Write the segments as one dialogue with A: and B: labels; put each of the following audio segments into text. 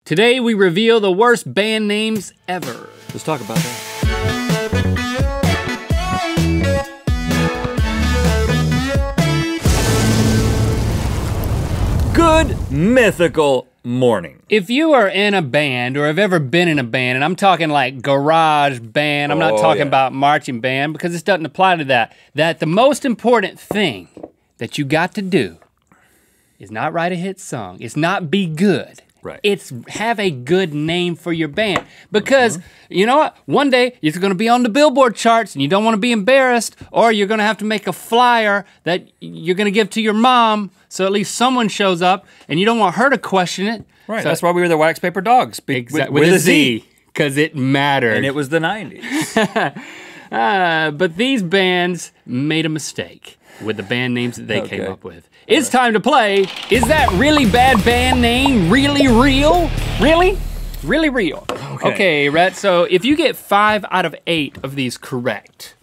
A: Today we reveal the worst band names ever.
B: Let's talk about that. Good mythical morning.
A: If you are in a band or have ever been in a band, and I'm talking like garage band, I'm not talking about marching band because this doesn't apply to that the most important thing that you got to do is not write a hit song. It's not be good.
B: Right.
A: It's have a good name for your band. Because, you know what? One day you're gonna be on the Billboard charts and you don't wanna be embarrassed, or you're gonna have to make a flyer that you're gonna give to your mom so at least someone shows up and you don't want her to question it.
B: Right,
A: so,
B: that's why we were the Wax Paper Dogs.
A: With a Z. Because it mattered.
B: And it was the 90s.
A: But these bands made a mistake with the band names that they came up with. It's time to play, is that really bad band name really real? Really? Really real. Okay, Rhett, so if you get 5 out of 8 of these correct,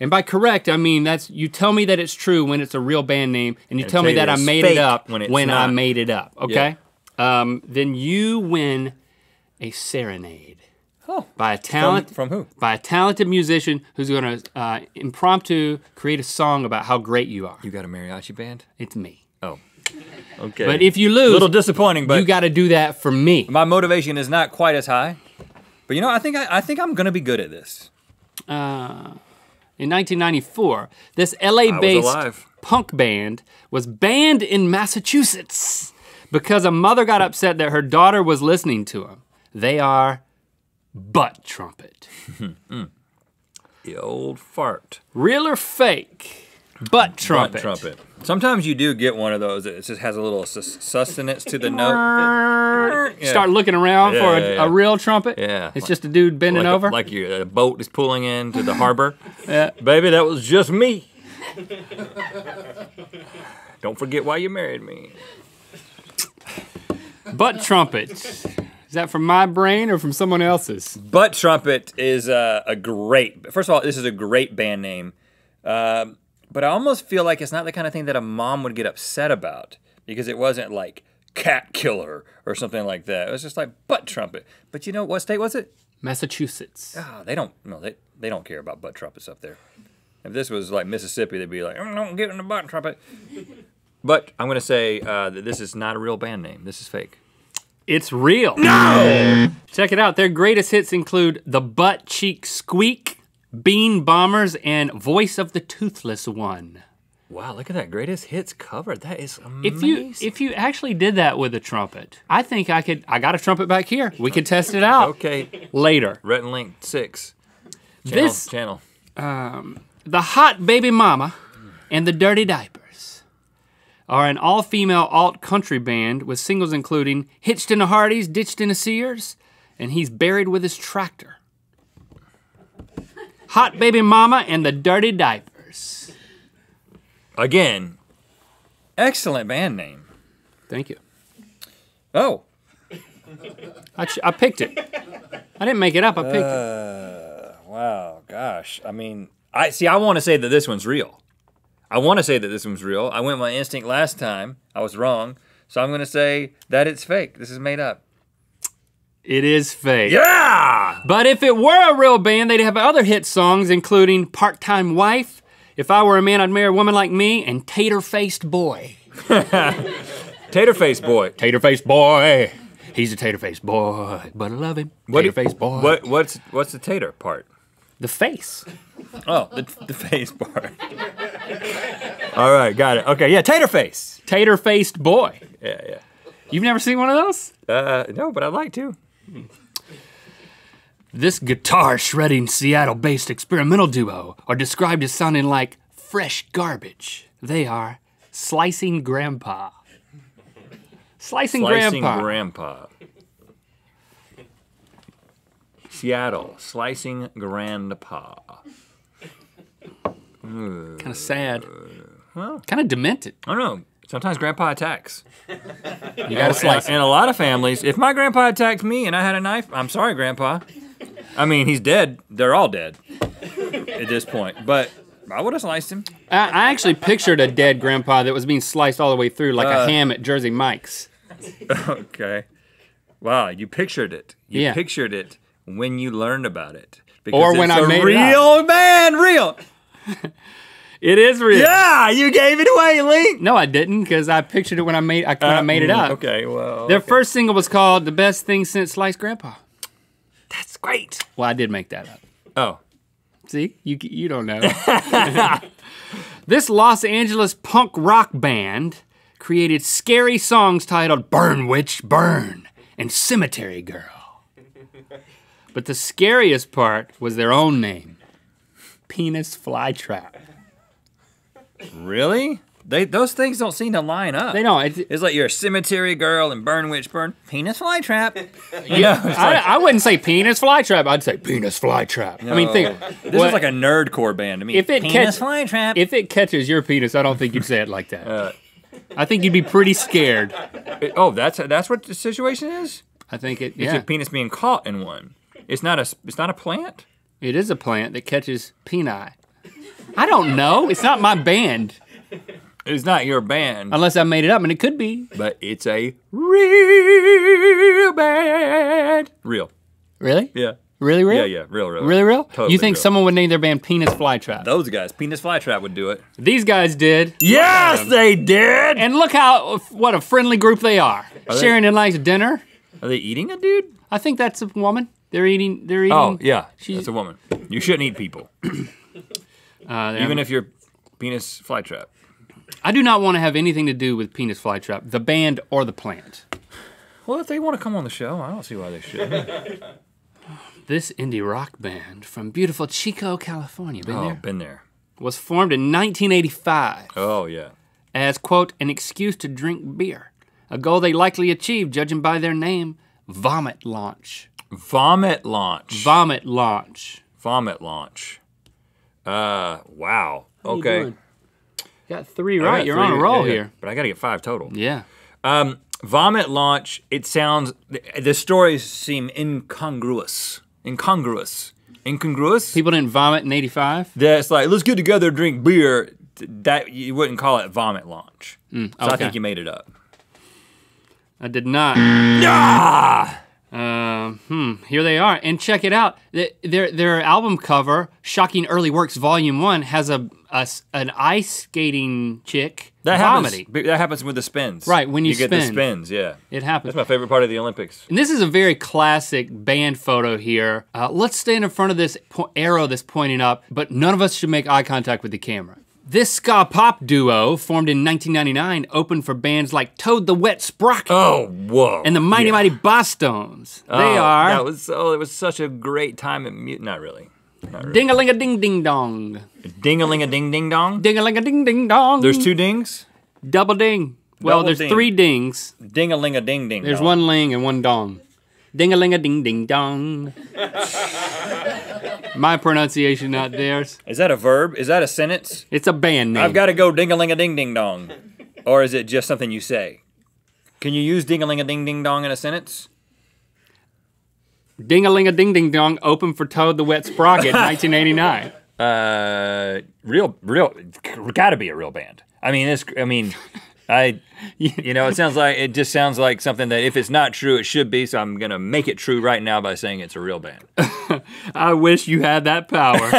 A: and by correct, I mean you tell me that it's true when it's a real band name, and you tell me that I made it up when I made it up, okay? Yeah. Then you win a serenade. By a
B: From who?
A: By a talented musician who's gonna impromptu create a song about how great you are.
B: You got a mariachi band?
A: It's me.
B: Oh, okay.
A: But if you lose,
B: a little disappointing, but
A: you gotta do that for me.
B: My motivation is not quite as high, but you know, I think I'm gonna be good at this.
A: In 1994, this LA-based punk band was banned in Massachusetts because a mother got upset that her daughter was listening to them. They are Butt Trumpet.
B: The old fart.
A: Real or fake? Butt Trumpet.
B: Butt Trumpet. Sometimes you do get one of those that just has a little sustenance to the note.
A: Start looking around for a real trumpet.
B: Yeah.
A: It's just a dude bending over.
B: Like a boat is pulling into the harbor. Yeah. Baby, that was just me. Don't forget why you married me.
A: Butt Trumpet. Is that from my brain or from someone else's?
B: Butt Trumpet is first of all, this is a great band name. But I almost feel like it's not the kind of thing that a mom would get upset about because it wasn't like Cat Killer or something like that. It was just like Butt Trumpet. But you know, what state was it?
A: Massachusetts.
B: Oh, they don't care about butt trumpets up there. If this was like Mississippi, they'd be like, don't get in the butt trumpet. But I'm gonna say that this is not a real band name. This is fake.
A: It's real. No! Check it out. Their greatest hits include The Butt Cheek Squeak, Bean Bombers, and Voice of the Toothless One.
B: Wow, look at that greatest hits cover. That is amazing.
A: If you actually did that with a trumpet, I think I got a trumpet back here. We could test it out.
B: Okay.
A: Later.
B: Rhett Link 6. Channel.
A: The Hot Baby Mama and the Dirty Diapers are an all-female alt-country band with singles including Hitched in a Hardee's, Ditched in a Sears, and He's Buried with His Tractor. Hot Baby Mama and the Dirty Diapers.
B: Again, excellent band name.
A: Thank you.
B: Oh.
A: I picked it. I didn't make it up, I picked it.
B: Wow, gosh. I mean, I want to say that this one's real. I want to say that this one's real. I went with my instinct last time. I was wrong. So I'm going to say that it's fake. This is made up.
A: It is fake.
B: Yeah!
A: But if it were a real band, they'd have other hit songs, including Part-Time Wife, If I Were a Man, I'd Marry a Woman Like Me, and Tater-Faced Boy.
B: Tater-Faced Boy.
A: Tater-Faced Boy. He's a tater-faced boy, but I love him. Tater-faced boy.
B: What's the tater part?
A: The face.
B: Oh, the face part. All right, got it. Okay, yeah, tater face.
A: Tater-faced boy.
B: Yeah.
A: You've never seen one of those?
B: No, but I'd like to.
A: This guitar-shredding Seattle-based experimental duo are described as sounding like fresh garbage. They are Slicing Grandpa. Slicing
B: Grandpa. Seattle, Slicing Grandpa.
A: Kind of sad.
B: Well,
A: kind of demented.
B: I don't know. Sometimes Grandpa attacks.
A: You gotta slice.
B: And a lot of families, if my grandpa attacked me and I had a knife, I'm sorry, Grandpa. I mean, he's dead. They're all dead at this point. But I would have sliced him.
A: I actually pictured a dead grandpa that was being sliced all the way through like a ham at Jersey Mike's.
B: Okay. Wow, you pictured it. You pictured it when you learned about it. Because
A: or when I made it up.
B: Real band, real.
A: It is real.
B: Yeah, you gave it away, Link.
A: No, I didn't, because I pictured it when I made it up.
B: Okay, well.
A: Their first single was called "The Best Thing Since Sliced Grandpa."
B: That's great.
A: Well, I did make that up.
B: Oh.
A: See, you don't know. This Los Angeles punk rock band created scary songs titled "Burn Witch Burn" and "Cemetery Girl." But the scariest part was their own name, Penis Flytrap.
B: Really? Those things don't seem to line up.
A: They don't.
B: It's like you're a cemetery girl and burn witch burn. Penis Flytrap.
A: I wouldn't say Penis Flytrap. I'd say Penis Flytrap.
B: No.
A: I mean, think.
B: This is like a nerdcore band to me. Penis Flytrap.
A: If it catches your penis, I don't think you'd say it like that. I think you'd be pretty scared.
B: That's what the situation is?
A: I think it.
B: It's a penis being caught in one. It's not a plant?
A: It is a plant that catches peni. I don't know. It's not my band.
B: It's not your band.
A: Unless I made it up, and it could be.
B: But it's a real band. Real.
A: Really?
B: Yeah.
A: Really real?
B: Yeah, Real.
A: Really real?
B: Totally
A: you think
B: real.
A: someone would name their band Penis Flytrap?
B: Those guys, Penis Flytrap would do it.
A: These guys did.
B: Yes, they did!
A: And look what a friendly group they are. Sharing a nice dinner.
B: Are they eating a dude?
A: I think that's a woman. They're eating.
B: Oh, yeah, that's a woman. You shouldn't eat people. Even if you're Penis Flytrap.
A: I do not want to have anything to do with Penis Flytrap, the band or the plant.
B: Well, if they want to come on the show, I don't see why they should.
A: This indie rock band from beautiful Chico, California,
B: been there.
A: Was formed in 1985.
B: Oh, yeah.
A: As, quote, an excuse to drink beer. A goal they likely achieved, judging by their name, Vomit Launch.
B: Vomit Launch.
A: Vomit Launch.
B: Vomit Launch. Wow.
A: How
B: okay.
A: You doing? Got 3 right. You're on a roll here.
B: But I got to get 5 total.
A: Yeah.
B: Vomit Launch, it sounds, the stories seem incongruous. Incongruous.
A: People didn't vomit in 85?
B: That's like, let's get together, drink beer. That you wouldn't call it Vomit Launch. So I think you made it up.
A: I did not. Here they are, and check it out. Their album cover, Shocking Early Works Volume 1, has an ice skating chick vomiting.
B: That happens with the spins.
A: Right, when you
B: get the spins, yeah.
A: It happens.
B: That's my favorite part of the Olympics.
A: And this is a very classic band photo here. Let's stand in front of this arrow that's pointing up, but none of us should make eye contact with the camera. This ska pop duo, formed in 1999, opened for bands like Toad the Wet Sprocket.
B: Oh, whoa.
A: And the Mighty Mighty Bosstones. They are.
B: It was such a great time in mute. Not really.
A: Ding-a-ling-a-ding-ding-dong.
B: Ding-a-ling-a-ding-ding-dong?
A: Ding-a-ling-a-ding-ding-dong.
B: There's 2 dings?
A: Double ding. Well, there's 3 dings.
B: Ding-a-ling-a-ding-ding-dong.
A: There's 1 ling and 1 dong. Ding-a-ling-a-ding-ding-dong. My pronunciation, not theirs.
B: Is that a verb? Is that a sentence?
A: It's a band name.
B: I've got to go ding-a-ling-a-ding-ding-dong. Or is it just something you say? Can you use ding-a-ling-a-ding-ding-dong in a sentence?
A: Ding-a-ling-a-ding-ding-dong, open for Toad the Wet Sprocket, 1989.
B: Gotta be a real band. It just sounds like something that if it's not true, it should be, so I'm gonna make it true right now by saying it's a real band.
A: I wish you had that power.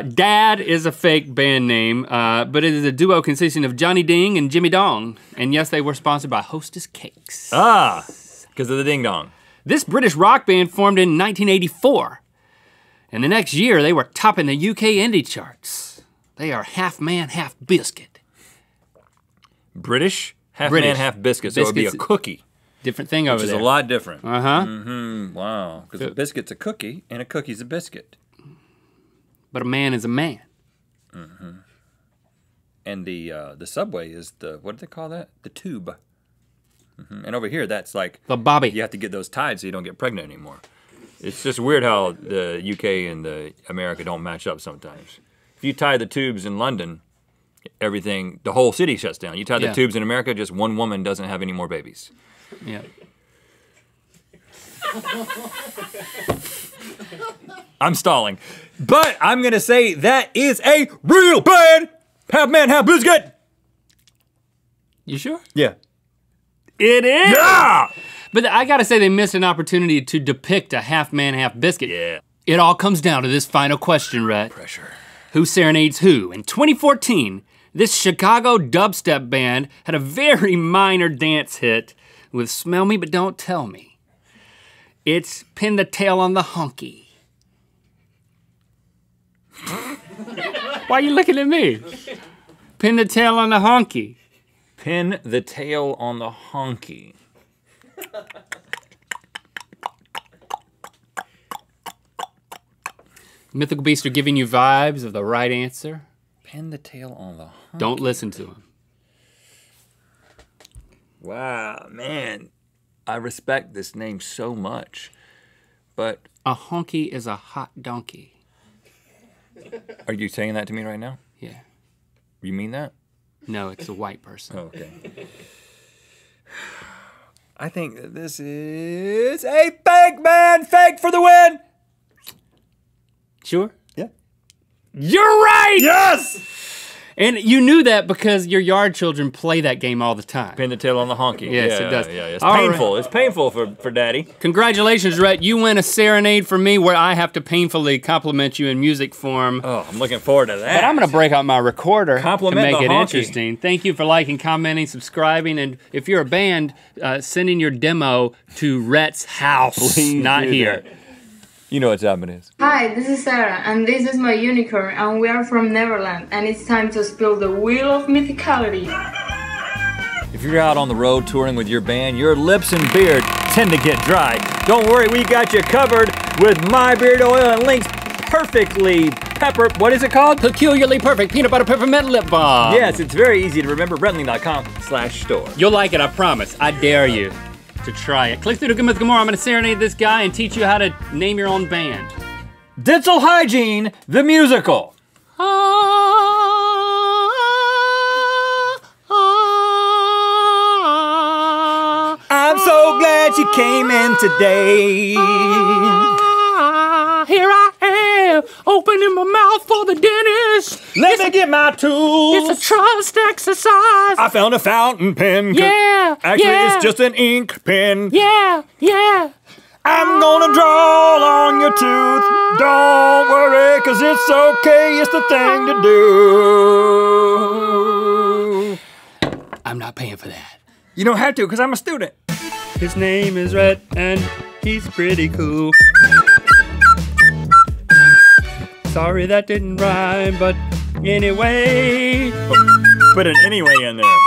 A: Dad is a fake band name, but it is a duo consisting of Johnny Ding and Jimmy Dong. And yes, they were sponsored by Hostess Cakes.
B: Because of the ding dong.
A: This British rock band formed in 1984. And the next year, they were topping the UK indie charts. They are half man, half biscuit.
B: British? Half man, half biscuit, so it would be a cookie.
A: Different thing over there.
B: Which is a lot different.
A: Uh-huh.
B: Mm-hmm, wow. Because a biscuit's a cookie, and a cookie's a biscuit.
A: But a man is a man.
B: Mm-hmm. And the subway is what do they call that? The tube. Mm-hmm. And over here, that's like...
A: the bobby.
B: You have to get those tied so you don't get pregnant anymore. It's just weird how the UK and the America don't match up sometimes. If you tie the tubes in London, the whole city shuts down. You tie the tubes in America, just one woman doesn't have any more babies.
A: Yeah.
B: I'm stalling. But I'm going to say that is a real band. Half man, half biscuit.
A: You sure?
B: Yeah.
A: It is.
B: Yeah!
A: But I gotta say they missed an opportunity to depict a half man, half biscuit.
B: Yeah.
A: It all comes down to this final question, Rhett.
B: Pressure.
A: Who serenades who? In 2014, this Chicago dubstep band had a very minor dance hit with Smell Me But Don't Tell Me. It's Pin the Tail on the Honky. Why are you looking at me? Pin the tail on the honky.
B: Pin the tail on the honky.
A: Mythical Beasts are giving you vibes of the right answer.
B: Pin the tail on the honky.
A: Don't listen to him.
B: Wow, man. I respect this name so much, but...
A: A honky is a hot donkey.
B: Are you saying that to me right now?
A: Yeah.
B: You mean that?
A: No, it's a white person.
B: Oh, okay. I think that this is a fake man. Fake for the win.
A: Sure?
B: Yeah.
A: You're right!
B: Yes!
A: And you knew that because your yard children play that game all the time.
B: Pin the tail on the honky.
A: Yes, it does.
B: Yeah, it's
A: all
B: painful.
A: Right.
B: It's painful for Daddy.
A: Congratulations, Rhett. You win a serenade from me where I have to painfully compliment you in music form.
B: Oh, I'm looking forward to that.
A: But I'm gonna break out my recorder
B: Compliment
A: to make
B: the
A: it
B: honky.
A: interesting. Thank you for liking, commenting, subscribing, and if you're a band, sending your demo to Rhett's house,
B: Please
A: not
B: do
A: here.
B: that. You know what time it is.
C: Hi, this is Sarah, and this is my unicorn, and we are from Neverland, and it's time to spill the wheel of mythicality.
B: If you're out on the road touring with your band, your lips and beard tend to get dry. Don't worry, we got you covered with My Beard Oil and Link's perfectly what is it called?
A: Peculiarly perfect peanut butter peppermint lip balm.
B: Yes, it's very easy to remember, RhettLink.com/store.
A: You'll like it, I promise. I dare you to try it. Click through to Good Mythical Morning. I'm gonna serenade this guy and teach you how to name your own band.
B: Dental Hygiene, the musical. I'm so glad you came in today.
A: Here I am, opening my mouth for the dentist.
B: Let me get my tools.
A: It's a trust exercise.
B: I found a fountain pen.
A: Yeah,
B: Actually,
A: yeah.
B: it's just an ink pen.
A: Yeah, yeah.
B: I'm gonna draw on your tooth. Don't worry, cause it's okay. It's the thing to do.
A: I'm not paying for that.
B: You don't have to, cause I'm a student.
A: His name is Rhett, and he's pretty cool. Sorry that didn't rhyme, but anyway.
B: Put an anyway in there.